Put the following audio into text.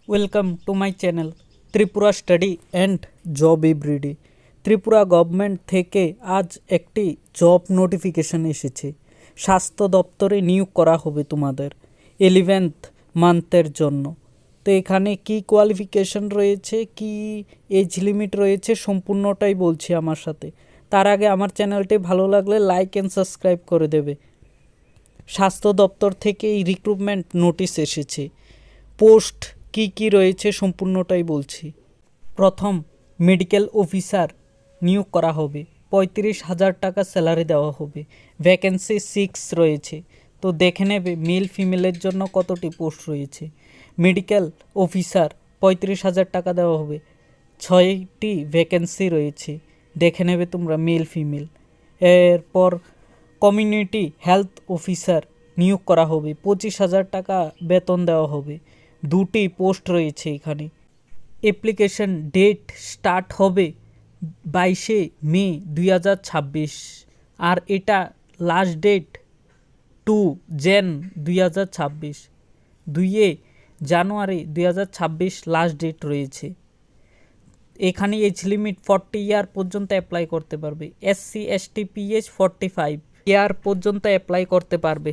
Welcome to my channel Tripura study and job everyday. Tripura government থেকে আজ একটি জব নোটিফিকেশন এসেছে। স্বাস্থ্য দপ্তরে নিয়োগ করা হবে তোমাদের 11th মান্থের জন্য। তো এখানে কি কোয়ালিফিকেশন রয়েছে, কি এজ লিমিট রয়েছে, সম্পূর্ণটাই বলছি আমার সাথে। তার আগে আমার চ্যানেলটি ভালো লাগলে লাইক অ্যান্ড সাবস্ক্রাইব করে দেবে। স্বাস্থ্য দপ্তর থেকে এই রিক্রুটমেন্ট নোটিশ এসেছে। পোস্ট কি রয়েছে সম্পূর্ণটাই বলছি। প্রথম, মেডিকেল অফিসার নিয়োগ করা হবে, 35,000 টাকা স্যালারি দেওয়া হবে। ভ্যাকেন্সি 6 রয়েছে, তো দেখে নেবে মেল ফিমেলের জন্য কতটি পোস্ট রয়েছে। মেডিকেল অফিসার 35,000 টাকা দেওয়া হবে, 6টি ভ্যাকেন্সি রয়েছে, দেখে নেবে তোমরা মেল ফিমেল। এরপর কমিউনিটি হেলথ অফিসার নিয়োগ করা হবে, 25,000 টাকা বেতন দেওয়া হবে। 2টি পোস্ট রয়েছে এখানে। অ্যাপ্লিকেশন ডেট স্টার্ট হবে 22 মে 2026, আর এটা লাস্ট ডেট 2 জন 2026। 2 জানুয়ারি 2026 লাস্ট ডেট রয়েছে। এখানে এজ লিমিট 40 ইয়ার পর্যন্ত অ্যাপ্লাই করতে পারবে। SC ST PH 45 ইয়ার পর্যন্ত অ্যাপ্লাই করতে পারবে।